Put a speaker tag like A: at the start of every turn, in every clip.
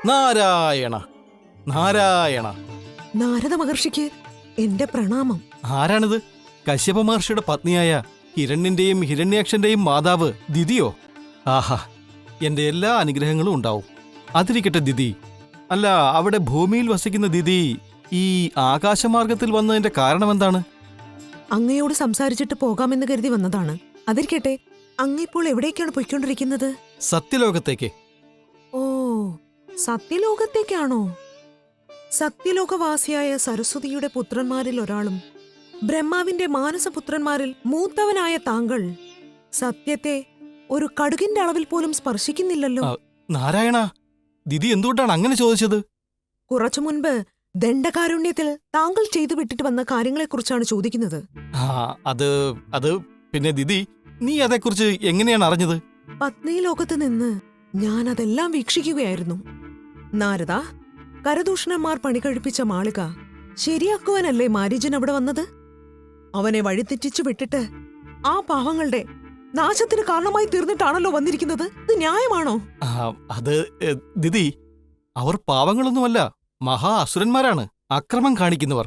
A: നാരായണ നാരായണ.
B: നാരദ മഹർഷിക്ക് എന്റെ പ്രണാമം.
A: ആരാണിത്? കശ്യപ മഹർഷിയുടെ പത്നിയായ ഹിരണ്യന്റെയും ഹിരണ്യാക്ഷന്റെയും മാതാവ് ദിതിയോ? ആഹാ, എന്റെ എല്ലാ അനുഗ്രഹങ്ങളും ഉണ്ടാവും. അതിരിക്കട്ടെ ദിതി. അല്ല, അവിടെ ഭൂമിയിൽ വസിക്കുന്ന ദിതി ഈ ആകാശമാർഗത്തിൽ വന്നതിന്റെ കാരണം എന്താണ്?
B: അങ്ങയോട് സംസാരിച്ചിട്ട് പോകാമെന്ന് കരുതി വന്നതാണ്. അതിരിക്കട്ടെ, അങ്ങിപ്പോൾ എവിടേക്കാണ് പോയിക്കൊണ്ടിരിക്കുന്നത്?
A: സത്യലോകത്തേക്ക്.
B: ഓ, സത്യലോകത്തേക്കാണോ? സത്യലോകവാസിയായ സരസ്വതിയുടെ പുത്രന്മാരിൽ ഒരാളും ബ്രഹ്മാവിന്റെ മാനസപുത്രന്മാരിൽ മൂത്തവനായ താങ്കൾ സത്യത്തെ ഒരു കടുകിന്റെ അളവിൽ പോലും സ്പർശിക്കുന്നില്ലല്ലോ.
A: നാരായണ, ദിതി എന്തുകൊണ്ടാണ് അങ്ങനെ ചോദിച്ചത്?
B: കുറച്ചു മുൻപ് ദണ്ഡകാരുണ്യത്തിൽ താങ്കൾ ചെയ്തു വിട്ടിട്ട് വന്ന കാര്യങ്ങളെക്കുറിച്ചാണ് ചോദിക്കുന്നത്.
A: അത് പിന്നെ ദിതി, നീ അതേക്കുറിച്ച് എങ്ങനെയാണ് അറിഞ്ഞത്?
B: പത്നി ലോകത്ത് നിന്ന് ഞാൻ അതെല്ലാം വീക്ഷിക്കുകയായിരുന്നു. നാരദ, കരദൂഷണന്മാർ പണികഴിപ്പിച്ച മാളിക ശരിയാക്കുവാനല്ലേ മാരീജൻ അവിടെ വന്നത്? അവനെ വഴിതെറ്റിച്ചു വിട്ടിട്ട് ആ പാവങ്ങളുടെ നാശത്തിന് കാരണമായി തീർന്നിട്ടാണല്ലോ വന്നിരിക്കുന്നത്. ഇത് ന്യായമാണോ?
A: അത് ദിതി, അവർ പാവങ്ങളൊന്നുമല്ല, മഹാ അസുരന്മാരാണ്. അക്രമം കാണിക്കുന്നവർ,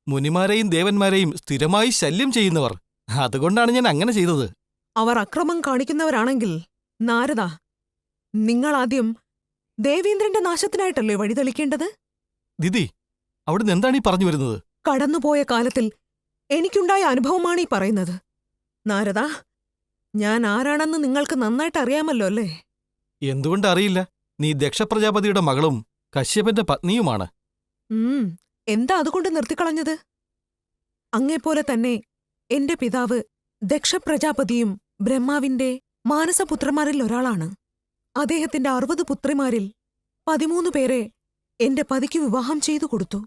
A: മുനിമാരെയും ദേവന്മാരെയും സ്ഥിരമായി ശല്യം ചെയ്യുന്നവർ. അതുകൊണ്ടാണ് ഞാൻ അങ്ങനെ ചെയ്തത്.
B: അവർ അക്രമം കാണിക്കുന്നവരാണെങ്കിൽ നാരദ, നിങ്ങളാദ്യം ദേവേന്ദ്രന്റെ നാശത്തിനായിട്ടല്ലേ വഴിതെളിക്കേണ്ടത്?
A: ദിതി, അവിടുന്ന് എന്താണ് ഈ പറഞ്ഞു വരുന്നത്?
B: കടന്നുപോയ കാലത്തിൽ എനിക്കുണ്ടായ അനുഭവമാണ് ഈ പറയുന്നത്. നാരദ, ഞാൻ ആരാണെന്ന് നിങ്ങൾക്ക് നന്നായിട്ട് അറിയാമല്ലോ അല്ലേ?
A: എന്തുകൊണ്ട് അറിയില്ല? നീ ദക്ഷപ്രജാപതിയുടെ മകളും കശ്യപന്റെ പത്നിയുമാണ്.
B: എന്താ അതുകൊണ്ട് നിർത്തിക്കളഞ്ഞത്? അങ്ങേപ്പോലെ തന്നെ എന്റെ പിതാവ് ദക്ഷപ്രജാപതിയും ബ്രഹ്മാവിന്റെ മാനസപുത്രന്മാരിൽ ഒരാളാണ്. അദ്ദേഹത്തിന്റെ 60 പുത്രിമാരിൽ 13 പേരെ എന്റെ പതിക്ക് വിവാഹം ചെയ്തു കൊടുത്തു.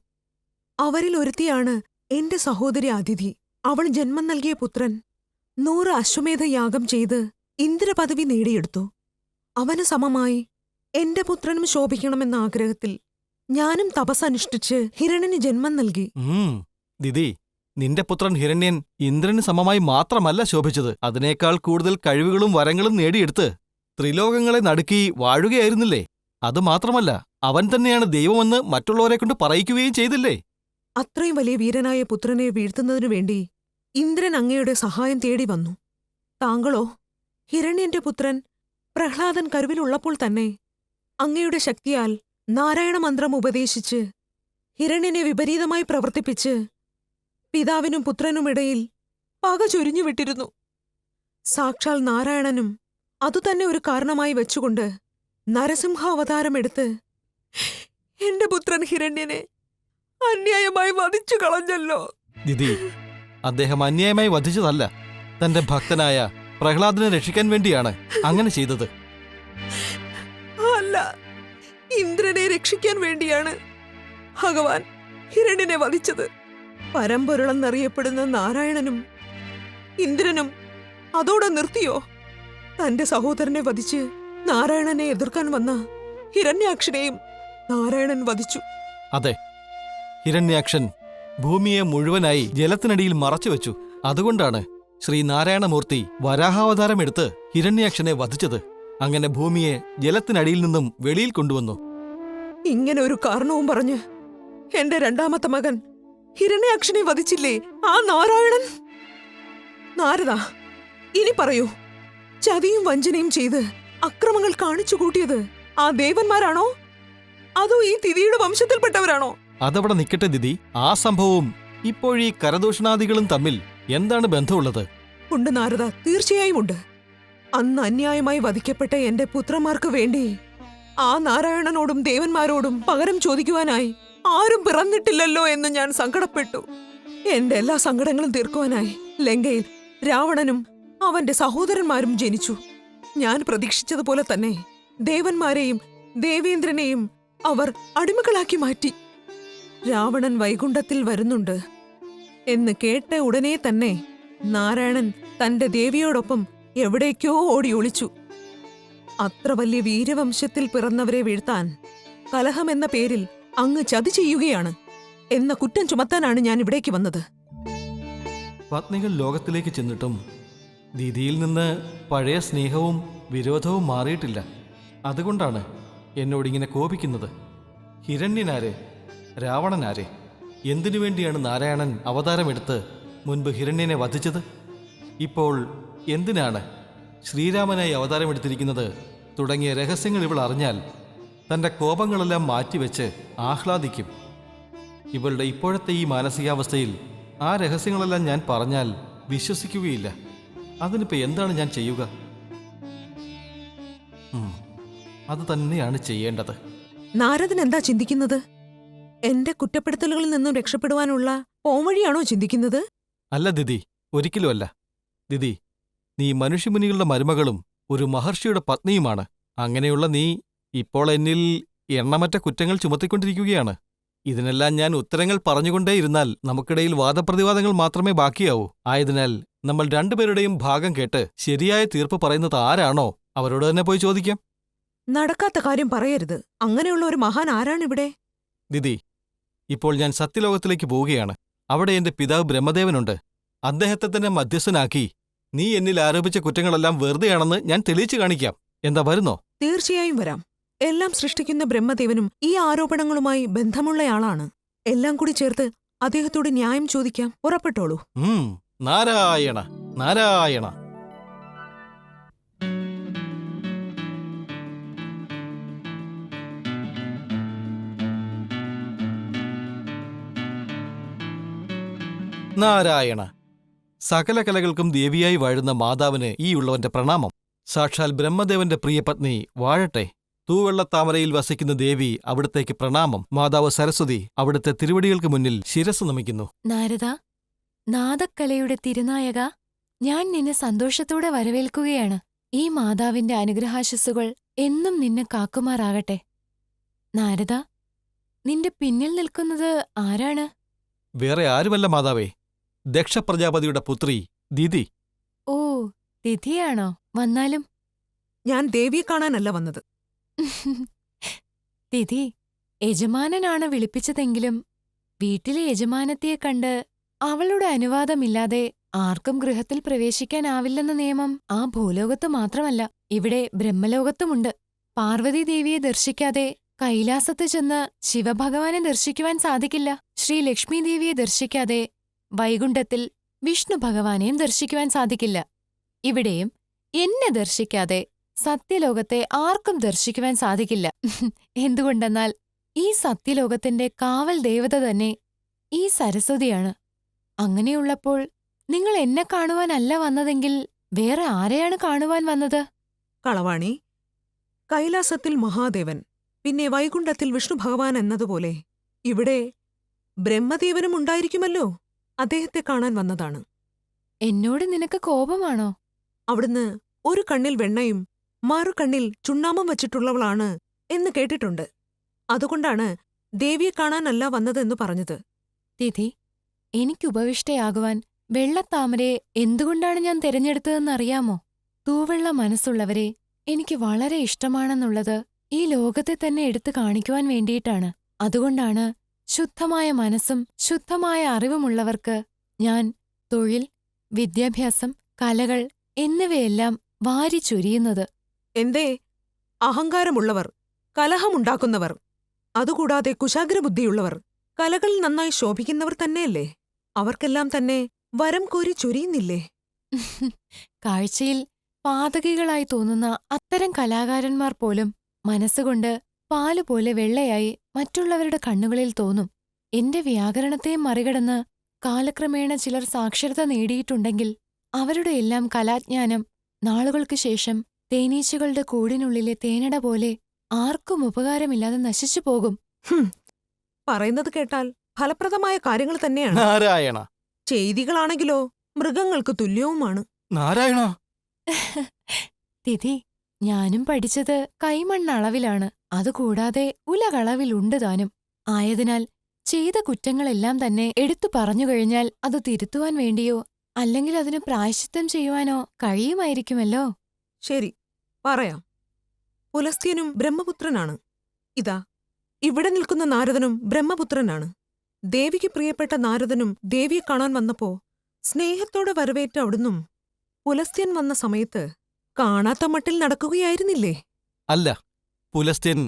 B: അവരിൽ ഒരുത്തിയാണ് എന്റെ സഹോദരി അതിഥി. അവൾ ജന്മം നൽകിയ പുത്രൻ 100 അശ്വമേധ യാഗം ചെയ്ത് ഇന്ദ്രപദവി നേടിയെടുത്തു. അവന് സമമായി എന്റെ പുത്രനും ശോഭിക്കണമെന്ന ആഗ്രഹത്തിൽ ഞാനും തപസ്സനുഷ്ഠിച്ച് ഹിരണ്യന് ജന്മം നൽകി.
A: ദിതി, നിന്റെ പുത്രൻ ഹിരണ്യൻ ഇന്ദ്രന് സമമായി മാത്രമല്ല ശോഭിച്ചത്, അതിനേക്കാൾ കൂടുതൽ കഴിവുകളും വരങ്ങളും നേടിയെടുത്ത് ത്രിലോകങ്ങളെ നടുക്കി വാഴുകയായിരുന്നില്ലേ? അതുമാത്രമല്ല, അവൻ തന്നെയാണ് ദൈവമെന്ന് മറ്റുള്ളവരെ കൊണ്ട് പറയിക്കുകയും ചെയ്തില്ലേ?
B: അത്രയും വലിയ വീരനായ പുത്രനെ വീഴ്ത്തുന്നതിനു വേണ്ടി ഇന്ദ്രൻ അങ്ങയുടെ സഹായം തേടി വന്നു. താങ്കളോ ഹിരണ്യന്റെ പുത്രൻ പ്രഹ്ലാദൻ കരുവിലുള്ളപ്പോൾ തന്നെ അങ്ങയുടെ ശക്തിയാൽ നാരായണ മന്ത്രം ഉപദേശിച്ച് ഹിരണ്യനെ വിപരീതമായി പ്രവർത്തിപ്പിച്ച് പിതാവിനും പുത്രനുമിടയിൽ പക ചൊരിഞ്ഞുവിട്ടിരുന്നു. സാക്ഷാൽ നാരായണനും അതുതന്നെ ഒരു കാരണമായി വെച്ചുകൊണ്ട് നരസിംഹാവതാരമെടുത്ത് എന്റെ പുത്രൻ ഹിരണ്യനെ അന്യായമായി വധിച്ചു കളഞ്ഞല്ലോ.
A: ദിതി, അദ്ദേഹം അന്യായമായി വധിച്ചതല്ല, തന്റെ ഭക്തനായ പ്രഹ്ലാദനെ രക്ഷിക്കാൻ വേണ്ടിയാണ് അങ്ങനെ ചെയ്തത്.
B: അല്ല, ഇന്ദ്രനെ രക്ഷിക്കാൻ വേണ്ടിയാണ് ഭഗവാൻ ഹിരണ്യനെ വധിച്ചത്. പരമ്പൊരുളെന്നറിയപ്പെടുന്ന നാരായണനും ഇന്ദ്രനും അതോടെ നിർത്തിയോ? തന്റെ സഹോദരനെ വധിച്ച് നാരായണനെ എതിർക്കാൻ വന്ന ഹിരണ്യാക്ഷനെയും നാരായണൻ വധിച്ചു.
A: അതെ, ഹിരണ്യാക്ഷൻ ഭൂമിയെ മുഴുവനായി ജലത്തിനടിയിൽ മറച്ചുവെച്ചു. അതുകൊണ്ടാണ് ശ്രീനാരായണമൂർത്തി വരാഹാവതാരമെടുത്ത് ഹിരണ്യാക്ഷനെ വധിച്ചത്. അങ്ങനെ ഭൂമിയെ ജലത്തിനടിയിൽ നിന്നും വെളിയിൽ കൊണ്ടുവന്നു.
B: ഇങ്ങനെ ഒരു കാരണവും പറഞ്ഞ് എന്റെ രണ്ടാമത്തെ മകൻ ഹിരണ്യാക്ഷനെ വധിച്ചില്ലേ ആ നാരായണൻ? നാരദ, ഇനി പറയൂ, ചതിയും വഞ്ചനയും ചെയ്ത് അക്രമങ്ങൾ കാണിച്ചു കൂട്ടിയത് ആ ദേവന്മാരാണോ, അതോ ഈ തിഥിയുടെ വംശത്തിൽപ്പെട്ടവരാണോ?
A: അതവിടെ നിൽക്കട്ടെ ദിതി, ആ സംഭവവും ഇപ്പോഴീ കരദൂഷണാദികളും തമ്മിൽ എന്താണ് ബന്ധമുള്ളത്?
B: ഉണ്ട് നാരദ, തീർച്ചയായും ഉണ്ട്. അന്ന് അന്യായമായി വധിക്കപ്പെട്ട എന്റെ പുത്രന്മാർക്ക് വേണ്ടി ആ നാരായണനോടും ദേവന്മാരോടും പകരം ചോദിക്കുവാനായി ആരും പിറന്നിട്ടില്ലല്ലോ എന്ന് ഞാൻ സങ്കടപ്പെട്ടു. എന്റെ എല്ലാ സങ്കടങ്ങളും തീർക്കുവാനായി ലങ്കയിൽ രാവണനും അവന്റെ സഹോദരന്മാരും ജനിച്ചു. ഞാൻ പ്രതീക്ഷിച്ചതുപോലെ തന്നെ ദേവന്മാരെയും ദേവേന്ദ്രനെയും അവർ അടിമകളാക്കി മാറ്റി. രാവണൻ വൈകുണ്ഠത്തിൽ വരുന്നുണ്ട് എന്ന് കേട്ട ഉടനെ തന്നെ നാരായണൻ തന്റെ ദേവിയോടൊപ്പം എവിടേക്കോ ഓടി ഒളിച്ചു. അത്ര വലിയ വീരവംശത്തിൽ പിറന്നവരെ വീഴ്ത്താൻ കലഹമെന്ന പേരിൽ അങ്ങ് ചതി ചെയ്യുകയാണ് എന്ന കുറ്റം ചുമത്താനാണ് ഞാൻ ഇവിടേക്ക് വന്നത്.
A: പത്നികൾ ലോകത്തിലേക്ക് ചെന്നിട്ടും ദിതിയിൽ നിന്ന് പഴയ സ്നേഹവും വിരോധവും മാറിയിട്ടില്ല. അതുകൊണ്ടാണ് എന്നോടിങ്ങനെ കോപിക്കുന്നത്? ഹിരണ്യനാരെ? രാവണനാരെ? എന്തിനു വേണ്ടിയാണ് നാരായണൻ അവതാരമെടുത്ത് മുൻപ് ഹിരണ്യനെ വധിച്ചത്? ഇപ്പോൾ എന്തിനാണ് ശ്രീരാമനായി അവതാരമെടുത്തിരിക്കുന്നത് തുടങ്ങിയ രഹസ്യങ്ങൾ ഇവൾ അറിഞ്ഞാൽ തൻ്റെ കോപങ്ങളെല്ലാം മാറ്റിവെച്ച് ആഹ്ലാദിക്കും. ഇവളുടെ ഇപ്പോഴത്തെ ഈ മാനസികാവസ്ഥയിൽ ആ രഹസ്യങ്ങളെല്ലാം ഞാൻ പറഞ്ഞാൽ വിശ്വസിക്കുകയില്ല. അതിനിപ്പോൾ എന്താണ് ഞാൻ ചെയ്യുക? അത് തന്നെയാണ് ചെയ്യേണ്ടത്.
B: നാരദൻ എന്താ ചിന്തിക്കുന്നത്? എന്റെ കുറ്റപ്പെടുത്തലുകളിൽ നിന്നും രക്ഷപ്പെടുവാനുള്ള പോംവഴിയാണോ ചിന്തിക്കുന്നത്?
A: അല്ല ദിതി, ഒരിക്കലുമല്ല. ദിതി, നീ മനുഷ്യമുനികളുടെ മരുമകളും ഒരു മഹർഷിയുടെ പത്നിയുമാണ്. അങ്ങനെയുള്ള നീ ഇപ്പോൾ എന്നിൽ എണ്ണമറ്റ കുറ്റങ്ങൾ ചുമത്തിക്കൊണ്ടിരിക്കുകയാണ്. ഇതിനെല്ലാം ഞാൻ ഉത്തരങ്ങൾ പറഞ്ഞുകൊണ്ടേയിരുന്നാൽ നമുക്കിടയിൽ വാദപ്രതിവാദങ്ങൾ മാത്രമേ ബാക്കിയാവൂ. ആയതിനാൽ നമ്മൾ രണ്ടുപേരുടെയും ഭാഗം കേട്ട് ശരിയായ തീർപ്പ് പറയുന്നത് ആരാണോ അവരോട് തന്നെ പോയി ചോദിക്കാം.
B: നടക്കാത്ത കാര്യം പറയരുത്. അങ്ങനെയുള്ള ഒരു മഹാൻ ആരാണിവിടെ?
A: ദിതി, ഇപ്പോൾ ഞാൻ സത്യലോകത്തിലേക്ക് പോവുകയാണ്. അവിടെ എന്റെ പിതാവ് ബ്രഹ്മദേവനുണ്ട്. അദ്ദേഹത്തെ തന്നെ മധ്യസ്ഥനാക്കി നീ എന്നിൽ ആരോപിച്ച കുറ്റങ്ങളെല്ലാം വെറുതെയാണെന്ന് ഞാൻ തെളിയിച്ചു കാണിക്കാം. എന്താ, വരുന്നോ?
B: തീർച്ചയായും വരാം. എല്ലാം സൃഷ്ടിക്കുന്ന ബ്രഹ്മദേവനും ഈ ആരോപണങ്ങളുമായി ബന്ധമുള്ളയാളാണ്. എല്ലാം കൂടി ചേർത്ത് അദ്ദേഹത്തോട് ന്യായം ചോദിക്കാം. പുറപ്പെട്ടോളൂ.
A: നാരായണ നാരായണ. നാരായണ. സകല കലകൾക്കും ദേവിയായി വാഴുന്ന മാതാവിന് ഈ ഉള്ളവന്റെ പ്രണാമം. സാക്ഷാൽ ബ്രഹ്മദേവന്റെ പ്രിയപത്നി വാഴട്ടെ. തൂവെള്ളത്താമരയിൽ വസിക്കുന്ന ദേവി, അവിടത്തേക്ക് പ്രണാമം. മാതാവ് സരസ്വതി അവിടുത്തെ തിരുവടികൾക്ക് മുന്നിൽ ശിരസ് നമിക്കുന്നു.
C: നാരദ, നാദക്കലയുടെ തിരുനായക, ഞാൻ നിന്നെ സന്തോഷത്തോടെ വരവേൽക്കുകയാണ്. ഈ മാതാവിന്റെ അനുഗ്രഹാശസ്സുകൾ എന്നും നിന്നെ കാക്കുമാറാകട്ടെ. നാരദ, നിന്റെ പിന്നിൽ നിൽക്കുന്നത് ആരാണ്?
A: വേറെ ആരുമല്ല മാതാവേ, ദക്ഷ പ്രജാപതിയുടെ പുത്രി ദിതി.
C: ഓ, തിഥിയാണോ? വന്നാലും.
B: ഞാൻ ദേവിയെ കാണാനല്ല വന്നത്.
C: തിഥി, യജമാനനാണ് വിളിപ്പിച്ചതെങ്കിലും വീട്ടിലെ യജമാനത്തിയെ കണ്ട് അവളുടെ അനുവാദമില്ലാതെ ആർക്കും ഗൃഹത്തിൽ പ്രവേശിക്കാനാവില്ലെന്ന നിയമം ആ ഭൂലോകത്ത് മാത്രമല്ല, ഇവിടെ ബ്രഹ്മലോകത്തുമുണ്ട്. പാർവതീദേവിയെ ദർശിക്കാതെ കൈലാസത്ത് ചെന്ന് ശിവഭഗവാനെ ദർശിക്കുവാൻ സാധിക്കില്ല. ശ്രീ ലക്ഷ്മീദേവിയെ ദർശിക്കാതെ വൈകുണ്ഠത്തിൽ വിഷ്ണു ഭഗവാനെയും ദർശിക്കുവാൻ സാധിക്കില്ല. ഇവിടെയും എന്നെ ദർശിക്കാതെ സത്യലോകത്തെ ആർക്കും ദർശിക്കുവാൻ സാധിക്കില്ല. എന്തുകൊണ്ടെന്നാൽ ഈ സത്യലോകത്തിന്റെ കാവൽ ദേവത തന്നെ ഈ സരസ്വതിയാണ്. അങ്ങനെയുള്ളപ്പോൾ നിങ്ങൾ എന്നെ കാണുവാനല്ല വന്നതെങ്കിൽ വേറെ ആരെയാണ് കാണുവാൻ വന്നത്?
B: കളവാണി, കൈലാസത്തിൽ മഹാദേവൻ, പിന്നെ വൈകുണ്ഠത്തിൽ വിഷ്ണു ഭഗവാൻ എന്നതുപോലെ ഇവിടെ ബ്രഹ്മദേവനും ഉണ്ടായിരിക്കുമല്ലോ. അദ്ദേഹത്തെ കാണാൻ വന്നതാണ്.
C: എന്നോട് നിനക്ക് കോപമാണോ?
B: അവിടുന്ന് ഒരു കണ്ണിൽ വെണ്ണയും മറു കണ്ണിൽ ചുണ്ണാമ്പും വച്ചിട്ടുള്ളവളാണ് എന്ന് കേട്ടിട്ടുണ്ട്. അതുകൊണ്ടാണ് ദേവിയെ കാണാനല്ല വന്നതെന്ന് പറഞ്ഞത്.
C: തിഥി, എനിക്കുപവിഷ്ടയാകുവാൻ വെള്ളത്താമരയെ എന്തുകൊണ്ടാണ് ഞാൻ തിരഞ്ഞെടുത്തതെന്നറിയാമോ? തൂവെള്ള മനസ്സുള്ളവരെ എനിക്ക് വളരെ ഇഷ്ടമാണെന്നുള്ളത് ഈ ലോകത്തെ തന്നെ എടുത്തു കാണിക്കുവാൻ വേണ്ടിയിട്ടാണ്. അതുകൊണ്ടാണ് ശുദ്ധമായ മനസ്സും ശുദ്ധമായ അറിവുമുള്ളവർക്ക് ഞാൻ തൊഴിൽ, വിദ്യാഭ്യാസം, കലകൾ എന്നിവയെല്ലാം വാരിച്ചൊരിയുന്നത്.
B: എന്തേ? അഹങ്കാരമുള്ളവർ, കലഹമുണ്ടാക്കുന്നവർ, അതുകൂടാതെ കുശാഗ്രബുദ്ധിയുള്ളവർ, കലകളിൽ നന്നായി ശോഭിക്കുന്നവർ തന്നെയല്ലേ? അവർക്കെല്ലാം തന്നെ വരം കോരി ചൊരിയുന്നില്ലേ?
C: കാഴ്ചയിൽ പാതകികളായി തോന്നുന്ന അത്തരം കലാകാരന്മാർ പോലും മനസ്സുകൊണ്ട് പാലുപോലെ വെള്ളയായി മറ്റുള്ളവരുടെ കണ്ണുകളിൽ തോന്നും. എന്റെ വ്യാകരണത്തെയും മറികടന്ന് കാലക്രമേണ ചിലർ സാക്ഷരത നേടിയിട്ടുണ്ടെങ്കിൽ അവരുടെ എല്ലാം കലാജ്ഞാനം നാളുകൾക്കു ശേഷം തേനീച്ചകളുടെ കൂടിനുള്ളിലെ തേനട പോലെ ആർക്കും ഉപകാരമില്ലാതെ നശിച്ചു പോകും.
B: പറയുന്നത് കേട്ടാൽ ഫലപ്രദമായ കാര്യങ്ങൾ തന്നെയാണ്.
A: നാരായണ.
B: ചെയ്തികളാണെങ്കിലോ മൃഗങ്ങൾക്ക് തുല്യവുമാണ്.
A: നാരായണ.
C: തിഥി, ഞാനും പഠിച്ചത് കൈമണ്ണളവിലാണ്. അതുകൂടാതെ ഉലകളവിലുണ്ട് താനും. ആയതിനാൽ ചെയ്ത കുറ്റങ്ങളെല്ലാം തന്നെ എടുത്തു പറഞ്ഞുകഴിഞ്ഞാൽ അത് തിരുത്തുവാൻ വേണ്ടിയോ അല്ലെങ്കിൽ അതിന് പ്രായശ്ചിത്തം ചെയ്യുവാനോ കഴിയുമായിരിക്കുമല്ലോ.
B: ശരി, പറയാം. പുലസ്ത്യനും ബ്രഹ്മപുത്രനാണ്. ഇതാ, ഇവിടെ നിൽക്കുന്ന നാരദനും ബ്രഹ്മപുത്രനാണ്. ദേവിക്ക് പ്രിയപ്പെട്ട നാരദനും ദേവിയെ കാണാൻ വന്നപ്പോ സ്നേഹത്തോടെ വരവേറ്റ അവിടുന്നും പുലസ്ത്യൻ വന്ന സമയത്ത് കാണാത്ത മട്ടിൽ നടക്കുകയായിരുന്നില്ലേ?
A: അല്ല, പുലസ്ത്യൻ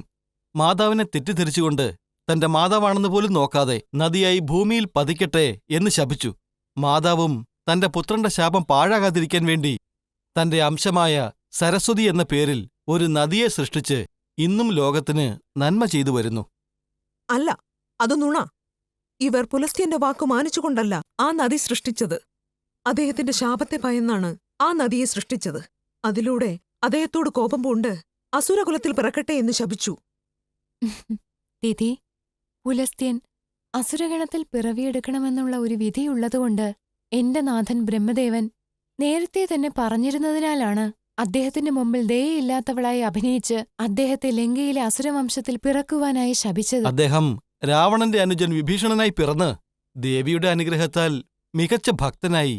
A: മാതാവിനെ തെറ്റിദ്ധരിച്ചുകൊണ്ട് തന്റെ മാതാവാണെന്ന് പോലും നോക്കാതെ നദിയായി ഭൂമിയിൽ പതിക്കട്ടെ എന്ന് ശപിച്ചു. മാതാവും തന്റെ പുത്രന്റെ ശാപം പാഴാകാതിരിക്കാൻ വേണ്ടി തന്റെ അംശമായ സരസ്വതി എന്ന പേരിൽ ഒരു നദിയെ സൃഷ്ടിച്ച് ഇന്നും ലോകത്തിന് നന്മ ചെയ്തു വരുന്നു.
B: അല്ല, അത് നുണ. ഇവർ പുലസ്ത്യന്റെ വാക്കു മാനിച്ചുകൊണ്ടല്ല ആ നദി സൃഷ്ടിച്ചത്. അദ്ദേഹത്തിന്റെ ശാപത്തെ ഭയന്നാണ് ആ നദിയെ സൃഷ്ടിച്ചത്. അതിലൂടെ അദ്ദേഹത്തോട് കോപം പൂണ്ട് അസുരകുലത്തിൽ പിറക്കട്ടെ എന്ന് ശപിച്ചു.
C: ദിതി, പുലസ്ത്യൻ അസുരഗണത്തിൽ പിറവിയെടുക്കണമെന്നുള്ള ഒരു വിധിയുള്ളതുകൊണ്ട് എന്റെ നാഥൻ ബ്രഹ്മദേവൻ നേരത്തെ തന്നെ പറഞ്ഞിരുന്നതിനാലാണ് അദ്ദേഹത്തിന്റെ മുമ്പിൽ ദയയില്ലാത്തവളായി അഭിനയിച്ച് അദ്ദേഹത്തെ ലങ്കയിലെ അസുരവംശത്തിൽ പിറക്കുവാനായി ശപിച്ചത്.
A: അദ്ദേഹം രാവണന്റെ അനുജൻ വിഭീഷണനായി പിറന്ന് ദേവിയുടെ അനുഗ്രഹത്താൽ മികച്ച ഭക്തനായി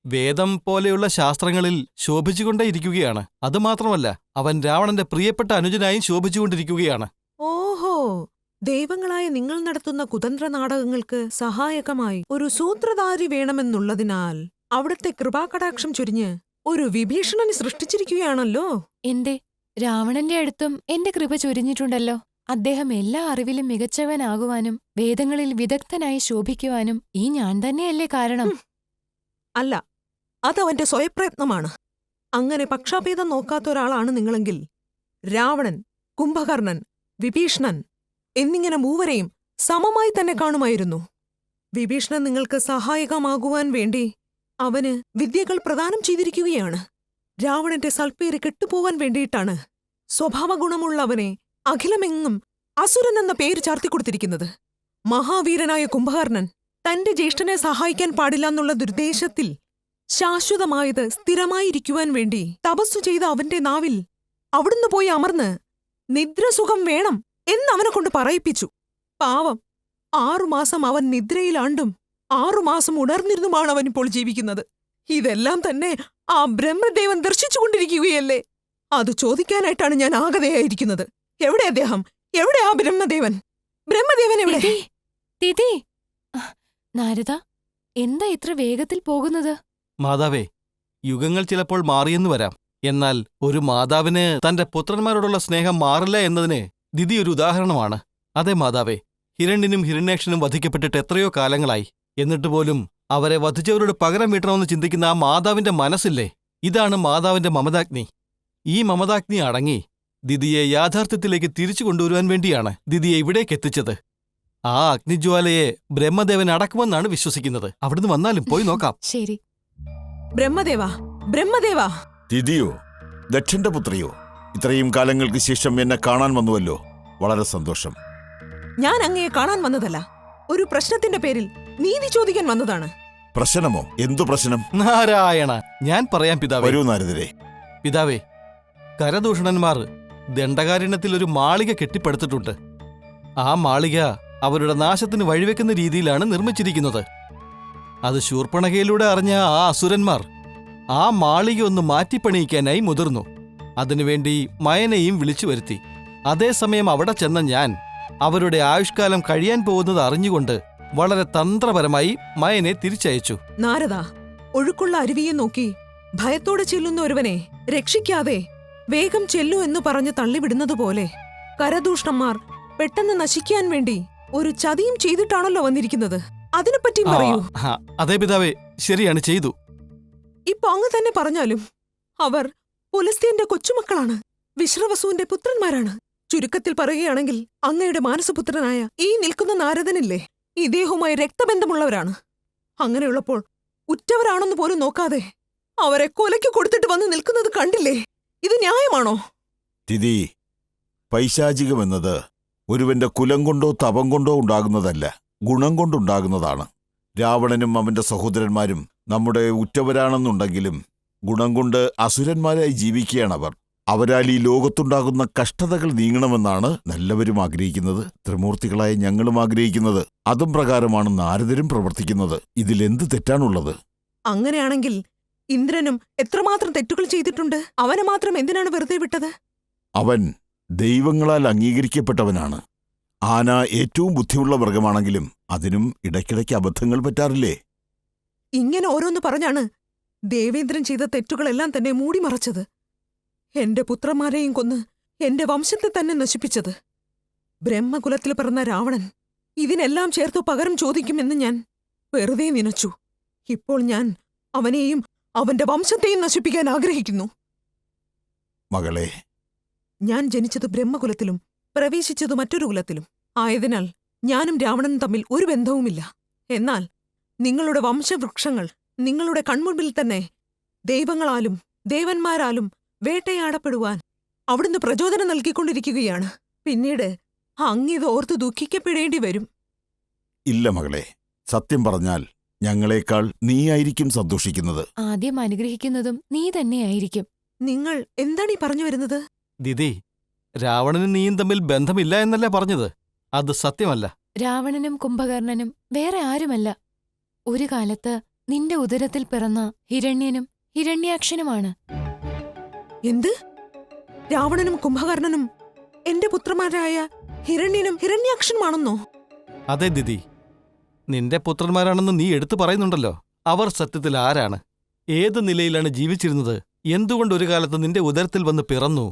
A: വേദം പോലെയുള്ള ശാസ്ത്രങ്ങളിൽ ശോഭിച്ചുകൊണ്ടേയിരിക്കുകയാണ്. അതുമാത്രമല്ല, അവൻ രാവണന്റെ പ്രിയപ്പെട്ട അനുജനായും ശോഭിച്ചുകൊണ്ടിരിക്കുകയാണ്.
B: ഓഹോ, ദൈവങ്ങളായ നിങ്ങൾ നടത്തുന്ന കുതന്ത്ര നാടകങ്ങൾക്ക് സഹായകമായി ഒരു സൂത്രധാരി വേണമെന്നുള്ളതിനാൽ അവിടുത്തെ കൃപാകടാക്ഷം ചൊരിഞ്ഞ് ഒരു വിഭീഷണനെ സൃഷ്ടിച്ചിരിക്കുകയാണല്ലോ.
C: എന്തേ, രാവണന്റെ അടുത്തും എന്റെ കൃപ ചൊരിഞ്ഞിട്ടുണ്ടല്ലോ. അദ്ദേഹം എല്ലാ അറിവിലും മികച്ചവനാകുവാനും വേദങ്ങളിൽ വിദഗ്ധനായി ശോഭിക്കുവാനും ഈ ഞാൻ തന്നെയല്ലേ കാരണം?
B: അല്ല, അതവന്റെ സ്വയപ്രയത്നമാണ്. അങ്ങനെ പക്ഷാഭേദം നോക്കാത്ത ഒരാളാണ് നിങ്ങളെങ്കിൽ രാവണൻ, കുംഭകർണൻ, വിഭീഷണൻ എന്നിങ്ങനെ മൂവരെയും സമമായി തന്നെ കാണുമായിരുന്നു. വിഭീഷണൻ നിങ്ങൾക്ക് സഹായകമാകുവാൻ വേണ്ടി അവന് വിദ്യകൾ പ്രദാനം ചെയ്തിരിക്കുകയാണ്. രാവണന്റെ സൽപ്പേര് കെട്ടുപോവാൻ വേണ്ടിയിട്ടാണ് സ്വഭാവഗുണമുള്ളവനെ അഖിലമെങ്ങും അസുരൻ എന്ന പേര് ചാർത്തിക്കൊടുത്തിരിക്കുന്നത്. മഹാവീരനായ കുംഭകർണൻ തന്റെ ജ്യേഷ്ഠനെ സഹായിക്കാൻ പാടില്ലെന്നുള്ള ദുർദ്ദേശത്തിൽ ശാശ്വതമായത് സ്ഥിരമായിരിക്കുവാൻ വേണ്ടി തപസ്സു ചെയ്ത അവന്റെ നാവിൽ അവിടുന്ന് പോയി അമർന്ന് നിദ്രസുഖം വേണം എന്നവനെ കൊണ്ട് പറയിപ്പിച്ചു. പാവം, 6 മാസം അവൻ നിദ്രയിലാണ്ടും 6 മാസം ഉണർന്നിരുന്നുമാണ് അവനിപ്പോൾ ജീവിക്കുന്നത്. ഇതെല്ലാം തന്നെ ആ ബ്രഹ്മദേവൻ ദർശിച്ചുകൊണ്ടിരിക്കുകയല്ലേ? അത് ചോദിക്കാനായിട്ടാണ് ഞാൻ ആഗതയായിരിക്കുന്നത്. എവിടെ അദ്ദേഹം? എവിടെ ആ ബ്രഹ്മദേവൻ? ബ്രഹ്മദേവൻ എവിടെ?
C: ദിതി, നാരദ, എന്താ ഇത്ര വേഗത്തിൽ പോകുന്നത്?
A: മാതാവേ, യുഗങ്ങൾ ചിലപ്പോൾ മാറിയെന്നു വരാം. എന്നാൽ ഒരു മാതാവിന് തന്റെ പുത്രന്മാരോടുള്ള സ്നേഹം മാറില്ല എന്നതിന് ദിതി ഒരു ഉദാഹരണമാണ്. അതെ മാതാവേ, ഹിരണ്യനും ഹിരണ്യാക്ഷനും വധിക്കപ്പെട്ടിട്ട് എത്രയോ കാലങ്ങളായി. എന്നിട്ടുപോലും അവരെ വധിച്ചവരോട് പകരം വീട്ടണമെന്ന് ചിന്തിക്കുന്ന ആ മാതാവിന്റെ മനസ്സില്ലേ, ഇതാണ് മാതാവിന്റെ മമതാഗ്നി. ഈ മമതാഗ്നി അടങ്ങി ദിതിയെ യാഥാർത്ഥ്യത്തിലേക്ക് തിരിച്ചു കൊണ്ടുവരുവാൻ വേണ്ടിയാണ് ദിതിയെ ഇവിടേക്കെത്തിച്ചത്. ആ അഗ്നിജ്വാലയെ ബ്രഹ്മദേവൻ അടക്കുമെന്നാണ് വിശ്വസിക്കുന്നത്. അവിടുന്ന് വന്നാലും പോയി നോക്കാം.
C: ശരി.
B: ബ്രഹ്മദേവ, ബ്രഹ്മദേവ!
D: ദിതിയോ, ദക്ഷന്റെ പുത്രിയോ, ഇത്രയും കാലങ്ങൾക്ക് ശേഷം എന്നെ കാണാൻ വന്നുവല്ലോ. വളരെ സന്തോഷം.
B: ഞാൻ അങ്ങയെ കാണാൻ വന്നതല്ല, ഒരു പ്രശ്നത്തിന്റെ പേരിൽ നീതി ചോദിക്കാൻ വന്നതാണ്.
D: പ്രശ്നമോ? എന്തു പ്രശ്നം?
A: നാരായണ, ഞാൻ പറയാം പിതാവേ.
D: വരൂ നാരദരെ.
A: പിതാവേ, കരദൂഷണന്മാർ ദണ്ഡകാരണ്യത്തിൽ ഒരു മാളിക കെട്ടിപ്പടുത്തിട്ടുണ്ട്. ആ മാളിക അവരുടെ നാശത്തിന് വഴിവെക്കുന്ന രീതിയിലാണ് നിർമ്മിച്ചിരിക്കുന്നത്. അത് ശൂർപ്പണഖയിലൂടെ അറിഞ്ഞ ആ അസുരന്മാർ ആ മാളിക ഒന്ന് മാറ്റിപ്പണിയിക്കാനായി മുതിർന്നു. അതിനുവേണ്ടി മയനെയും വിളിച്ചു വരുത്തി. അതേസമയം അവിടെ ചെന്ന ഞാൻ അവരുടെ ആയുഷ്കാലം കഴിയാൻ പോകുന്നത് അറിഞ്ഞുകൊണ്ട് വളരെ തന്ത്രപരമായി മയനെ തിരിച്ചയച്ചു.
B: നാരദ, ഒഴുക്കുള്ള അരുവിയെ നോക്കി ഭയത്തോടെ ചെല്ലുന്ന ഒരുവനെ രക്ഷിക്കാതെ വേഗം ചെല്ലൂ എന്ന് പറഞ്ഞ് തള്ളിവിടുന്നതുപോലെ കരദൂഷണന്മാർ പെട്ടെന്ന് നശിക്കാൻ വേണ്ടി ഒരു ചതിയും ചെയ്തിട്ടാണല്ലോ വന്നിരിക്കുന്നത്. അതിനെപ്പറ്റി പറയൂ.
A: അതേ പിതാവേ, ശരിയാണ്, ചെയ്തു.
B: ഇപ്പൊ അങ്ങ് തന്നെ പറഞ്ഞാലും അവർ പുലസ്ത്യന്റെ കൊച്ചുമക്കളാണ്, വിശ്രവസുവിന്റെ പുത്രന്മാരാണ്. ചുരുക്കത്തിൽ പറയുകയാണെങ്കിൽ അങ്ങയുടെ മാനസപുത്രനായ ഈ നിൽക്കുന്ന നാരദനില്ലേ, ഇദ്ദേഹവുമായി രക്തബന്ധമുള്ളവരാണ്. അങ്ങനെയുള്ളപ്പോൾ ഉറ്റവരാണെന്ന് പോലും നോക്കാതെ അവരെ കൊലയ്ക്ക് കൊടുത്തിട്ട് വന്ന് നിൽക്കുന്നത് കണ്ടില്ലേ? ഇത് ന്യായമാണോ?
D: ദിതി, പൈശാചികമെന്നത് ഒരുവന്റെ കുലം കൊണ്ടോ തപം കൊണ്ടോ ഉണ്ടാകുന്നതല്ല, ഗുണം കൊണ്ടുണ്ടാകുന്നതാണ്. രാവണനും അവന്റെ സഹോദരന്മാരും നമ്മുടെ ഉറ്റവരാണെന്നുണ്ടെങ്കിലും ഗുണം കൊണ്ട് അസുരന്മാരായി ജീവിക്കുകയാണവർ. അവരാൽ ഈ ലോകത്തുണ്ടാകുന്ന കഷ്ടതകൾ നീങ്ങണമെന്നാണ് നല്ലവരും ആഗ്രഹിക്കുന്നത്, ത്രിമൂർത്തികളായ ഞങ്ങളും ആഗ്രഹിക്കുന്നത്. അതും പ്രകാരമാണ് നാരദരും പ്രവർത്തിക്കുന്നത്. ഇതിലെന്ത് തെറ്റാണുള്ളത്?
B: അങ്ങനെയാണെങ്കിൽ ഇന്ദ്രനും എത്രമാത്രം തെറ്റുകൾ ചെയ്തിട്ടുണ്ട്. അവനെ മാത്രം എന്തിനാണ് വെറുതെ വിട്ടത്?
D: അവൻ ദൈവങ്ങളാൽ അംഗീകരിക്കപ്പെട്ടവനാണ്. ആന ഏറ്റവും ബുദ്ധിയുള്ള മൃഗമാണെങ്കിലും അതിനും ഇടയ്ക്കിടയ്ക്ക് അബദ്ധങ്ങൾ പറ്റാറില്ലേ?
B: ഇങ്ങനെ ഓരോന്ന് പറഞ്ഞാണ് ദേവേന്ദ്രൻ ചെയ്ത തെറ്റുകളെല്ലാം തന്നെ മൂടിമറച്ചത്. എന്റെ പുത്രന്മാരെയും കൊന്ന് എന്റെ വംശത്തെ തന്നെ നശിപ്പിച്ചത്. ബ്രഹ്മകുലത്തിൽ പിറന്ന രാവണൻ ഇതിനെല്ലാം ചേർത്തു പകരം ചോദിക്കുമെന്ന് ഞാൻ വെറുതെ നനച്ചു. ഇപ്പോൾ ഞാൻ അവനെയും അവന്റെ വംശത്തെയും നശിപ്പിക്കാൻ ആഗ്രഹിക്കുന്നു.
D: മകളെ,
B: ഞാൻ ജനിച്ചത് ബ്രഹ്മകുലത്തിലും പ്രവേശിച്ചത് മറ്റൊരു കുലത്തിലും ആയതിനാൽ ഞാനും രാവണനും തമ്മിൽ ഒരു ബന്ധവുമില്ല. എന്നാൽ നിങ്ങളുടെ വംശവൃക്ഷങ്ങൾ നിങ്ങളുടെ കൺമുൻപിൽ തന്നെ ദൈവങ്ങളാലും ദേവന്മാരാലും വേട്ടയാടപ്പെടുവാൻ അവിടുന്ന് പ്രചോദനം നൽകിക്കൊണ്ടിരിക്കുകയാണ്. പിന്നീട് അങ്ങിത് ഓർത്ത് ദുഃഖിക്കപ്പെടേണ്ടി വരും.
D: ഇല്ല മകളെ, സത്യം പറഞ്ഞാൽ ഞങ്ങളെക്കാൾ നീയായിരിക്കും സന്തോഷിക്കുന്നത്.
C: ആദ്യം അനുഗ്രഹിക്കുന്നതും നീ തന്നെയായിരിക്കും.
B: നിങ്ങൾ എന്താണ് ഈ പറഞ്ഞു വരുന്നത്?
A: ദിതി, രാവണനും നീയും തമ്മിൽ ബന്ധമില്ല എന്നല്ലേ പറഞ്ഞത്? അത് സത്യമല്ല.
C: രാവണനും കുംഭകർണനും വേറെ ആരുമല്ല. ഒരു കാലത്ത് നിന്റെ ഉദരത്തിൽ പിറന്ന ഹിരണ്യനും ഹിരണ്യാക്ഷനുമാണ്.
B: എന്ത്? രാവണനും കുംഭകർണനും എന്റെ പുത്രന്മാരായ ഹിരണ്യനും ഹിരണ്യാക്ഷനുമാണെന്നോ?
A: അതെ ദിതി, നിന്റെ പുത്രന്മാരാണെന്ന് നീ എടുത്തു പറയുന്നുണ്ടല്ലോ. അവർ സത്യത്തിൽ ആരാണ്? ഏത് നിലയിലാണ് ജീവിച്ചിരുന്നത്? എന്തുകൊണ്ട് ഒരു കാലത്ത് നിന്റെ ഉദരത്തിൽ വന്ന് പിറന്നു?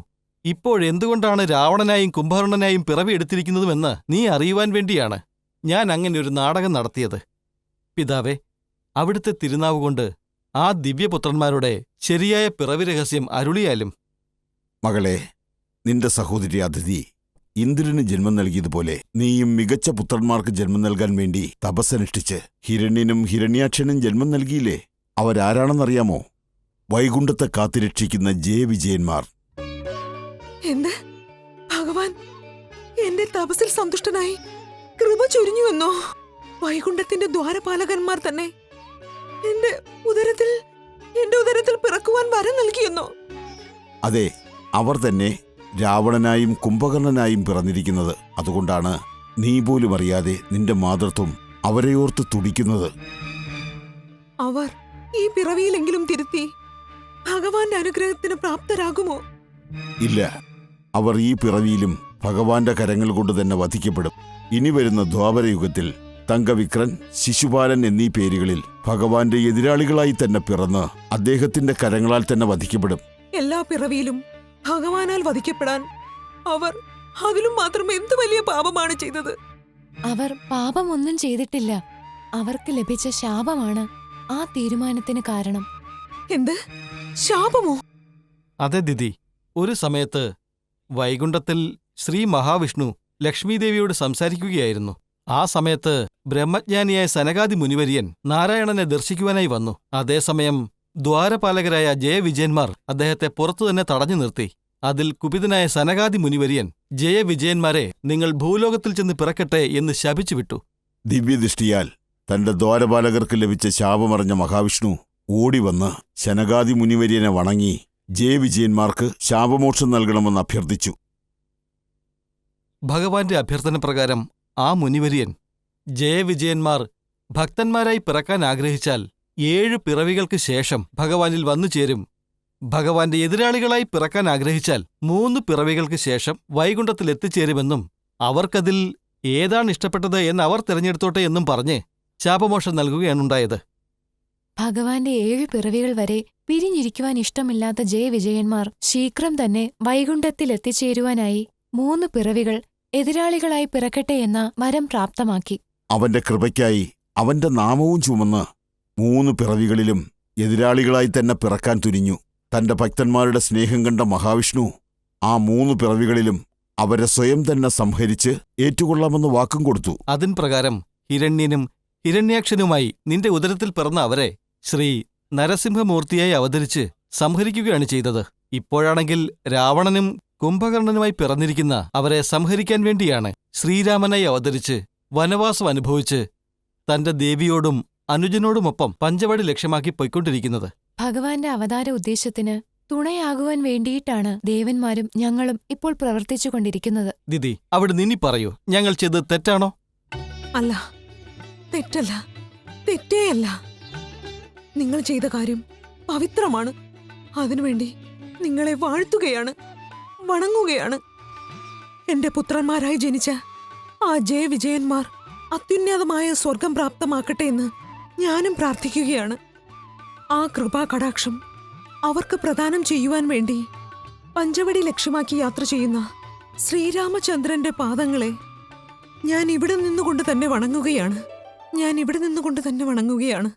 A: ഇപ്പോഴെന്തുകൊണ്ടാണ് രാവണനായും കുംഭകർണനായും പിറവിയെടുത്തിരിക്കുന്നതുമെന്ന് നീ അറിയുവാൻ വേണ്ടിയാണ് ഞാൻ അങ്ങനെ ഒരു നാടകം നടത്തിയത്. പിതാവേ, അവിടുത്തെ തിരുനാവുകൊണ്ട് ആ ദിവ്യപുത്രന്മാരുടെ ശരിയായ പിറവി രഹസ്യം അരുളിയാലും.
D: മകളെ, നിന്റെ സഹോദരി അതിഥി ഇന്ദ്രന് ജന്മം നൽകിയതുപോലെ നീയും മികച്ച പുത്രന്മാർക്ക് ജന്മം നൽകാൻ വേണ്ടി തപസ്സനുഷ്ഠിച്ച് ഹിരണ്യനും ഹിരണ്യാക്ഷനും ജന്മം നൽകിയില്ലേ? അവരാരാണെന്നറിയാമോ? വൈകുണ്ഠത്തെ കാത്തുരക്ഷിക്കുന്ന ജയവിജയന്മാർ.
B: എന്ത്? ഭഗവാൻ എന്റെ തപസ്സിൽ സന്തുഷ്ടനായി കൃപ ചൊരിഞ്ഞുവെന്നോ? വൈകുണ്ഠത്തിന്റെ ദ്വാരപാലകന്മാർ തന്നെ എന്റെ ഉദരത്തിൽ പിറക്കുവാൻ വരം നൽകിയെന്നോ?
D: അതെ, അവർ തന്നെ രാവണനായും കുംഭകർണനായും പിറന്നിരിക്കുന്നത്. അതുകൊണ്ടാണ് നീ പോലും അറിയാതെ നിന്റെ മാതൃത്വം അവരെയോർത്ത് തുടിക്കുന്നത്.
B: അവർ ഈ പിറവിയിലെങ്കിലും തിരുത്തി ഭഗവാന്റെ അനുഗ്രഹത്തിന് പ്രാപ്തരാകുമോ?
D: ഇല്ല, അവർ ഈ പിറവിയിലും ഭഗവാന്റെ കരങ്ങൾ കൊണ്ട് തന്നെ വധിക്കപ്പെടും. ഇനി വരുന്ന ദ്വാപരയുഗത്തിൽ തങ്കവിക്രൻ, ശിശുപാലൻ എന്നീ പേരുകളിൽ ഭഗവാന്റെ എതിരാളികളായി തന്നെ പിറന്ന് അദ്ദേഹത്തിന്റെ കരങ്ങളാൽ തന്നെ വധിക്കപ്പെടും.
B: എല്ലാ പിറവിയിലും ഭഗവാനാൽ വധിക്കപ്പെടാൻ അവർ അതിലും മാത്രം എന്ത് വലിയ പാപമാണ് ചെയ്തത്?
C: അവർ പാപമൊന്നും ചെയ്തിട്ടില്ല. അവർക്ക് ലഭിച്ച ശാപമാണ് ആ തീരുമാനത്തിന് കാരണം.
B: എന്ത്? ശാപമോ?
A: അതെ ദിതി, ഒരു സമയത്ത് വൈകുണ്ഠത്തിൽ ശ്രീ മഹാവിഷ്ണു ലക്ഷ്മീദേവിയോട് സംസാരിക്കുകയായിരുന്നു. ആ സമയത്ത് ബ്രഹ്മജ്ഞാനിയായ സനകാദി മുനിവര്യൻ നാരായണനെ ദർശിക്കുവാനായി വന്നു. അതേസമയം ദ്വാരപാലകരായ ജയവിജയന്മാർ അദ്ദേഹത്തെ പുറത്തുതന്നെ തടഞ്ഞു നിർത്തി. അതിൽ കുപിതനായ സനകാദി മുനിവര്യൻ ജയവിജയന്മാരെ നിങ്ങൾ ഭൂലോകത്തിൽ ചെന്ന് പിറക്കട്ടെ എന്ന് ശപിച്ചുവിട്ടു.
D: ദിവ്യദൃഷ്ടിയാൽ തന്റെ ദ്വാരപാലകർക്ക് ലഭിച്ച ശാപമറിഞ്ഞ മഹാവിഷ്ണു ഓടിവന്ന് ശനകാദി മുനിവര്യനെ വണങ്ങി ജയവിജയന്മാർക്ക് ശാപമോക്ഷം നൽകണമെന്ന് അഭ്യർത്ഥിച്ചു.
A: ഭഗവാന്റെ അഭ്യർത്ഥന പ്രകാരം ആ മുനിവര്യൻ ജയവിജയന്മാർ ഭക്തന്മാരായി പിറക്കാൻ ആഗ്രഹിച്ചാൽ 7 പിറവികൾക്ക് ശേഷം ഭഗവാനിൽ വന്നുചേരും. ഭഗവാന്റെ എതിരാളികളായി പിറക്കാൻ ആഗ്രഹിച്ചാൽ 3 പിറവികൾക്ക് ശേഷം വൈകുണ്ഠത്തിൽ എത്തിച്ചേരുമെന്നും അവർക്കതിൽ ഏതാണ് ഇഷ്ടപ്പെട്ടത് എന്ന് അവർ തിരഞ്ഞെടുത്തോട്ടെ എന്നും പറഞ്ഞ് ശാപമോക്ഷം നൽകുകയാണുണ്ടായത്.
C: ഭഗവാന്റെ 7 പിറവികൾ വരെ പിരിഞ്ഞിരിക്കുവാൻ ഇഷ്ടമില്ലാത്ത ജയവിജയന്മാർ ശീഘ്രം തന്നെ വൈകുണ്ഠത്തിൽ എത്തിച്ചേരുവാനായി 3 പിറവികൾ എതിരാളികളായി പിറക്കട്ടെ എന്ന വരം പ്രാപ്തമാക്കി.
D: അവന്റെ കൃപയ്ക്കായി അവന്റെ നാമവും ചുമന്ന് 3 പിറവികളിലും എതിരാളികളായി തന്നെ പിറക്കാൻ തുനിഞ്ഞു. തന്റെ ഭക്തന്മാരുടെ സ്നേഹം കണ്ട മഹാവിഷ്ണു ആ 3 പിറവികളിലും അവരെ സ്വയം തന്നെ സംഹരിച്ച് ഏറ്റുകൊള്ളാമെന്ന് വാക്കും കൊടുത്തു.
A: അതിൻ പ്രകാരം ഹിരണ്യനും ഹിരണ്യാക്ഷനുമായി നിന്റെ ഉദരത്തിൽ പിറന്ന അവരെ ശ്രീ നരസിംഹമൂർത്തിയായി അവതരിച്ച് സംഹരിക്കുകയാണ് ചെയ്തത്. ഇപ്പോഴാണെങ്കിൽ രാവണനും കുംഭകർണനുമായി പിറന്നിരിക്കുന്ന അവരെ സംഹരിക്കാൻ വേണ്ടിയാണ് ശ്രീരാമനായി അവതരിച്ച് വനവാസം അനുഭവിച്ച് തന്റെ ദേവിയോടും അനുജനോടുമൊപ്പം പഞ്ചവടി ലക്ഷ്യമാക്കി പൊയ്ക്കൊണ്ടിരിക്കുന്നത്.
C: ഭഗവാന്റെ അവതാര ഉദ്ദേശത്തിന് തുണയാകുവാൻ വേണ്ടിയിട്ടാണ് ദേവന്മാരും ഞങ്ങളും ഇപ്പോൾ പ്രവർത്തിച്ചുകൊണ്ടിരിക്കുന്നത്.
A: ദിതി, അവിടെ നിന്നി പറയൂ, ഞങ്ങൾ ചെയ്തത് തെറ്റാണോ?
B: അല്ല, തെറ്റല്ല, തെറ്റേയല്ല. നിങ്ങൾ ചെയ്ത കാര്യം പവിത്രമാണ്. അതിനുവേണ്ടി നിങ്ങളെ വാഴ്ത്തുകയാണ്, വണങ്ങുകയാണ്. എന്റെ പുത്രന്മാരായി ജനിച്ച ആ ജയവിജയന്മാർ അത്യുന്നതമായ സ്വർഗം പ്രാപ്തമാക്കട്ടെ എന്ന് ഞാനും പ്രാർത്ഥിക്കുകയാണ്. ആ കൃപാകടാക്ഷം അവർക്ക് പ്രദാനം ചെയ്യുവാൻ വേണ്ടി പഞ്ചവടി ലക്ഷ്യമാക്കി യാത്ര ചെയ്യുന്ന ശ്രീരാമചന്ദ്രന്റെ പാദങ്ങളെ ഞാൻ ഇവിടെ നിന്നുകൊണ്ട് തന്നെ വണങ്ങുകയാണ്.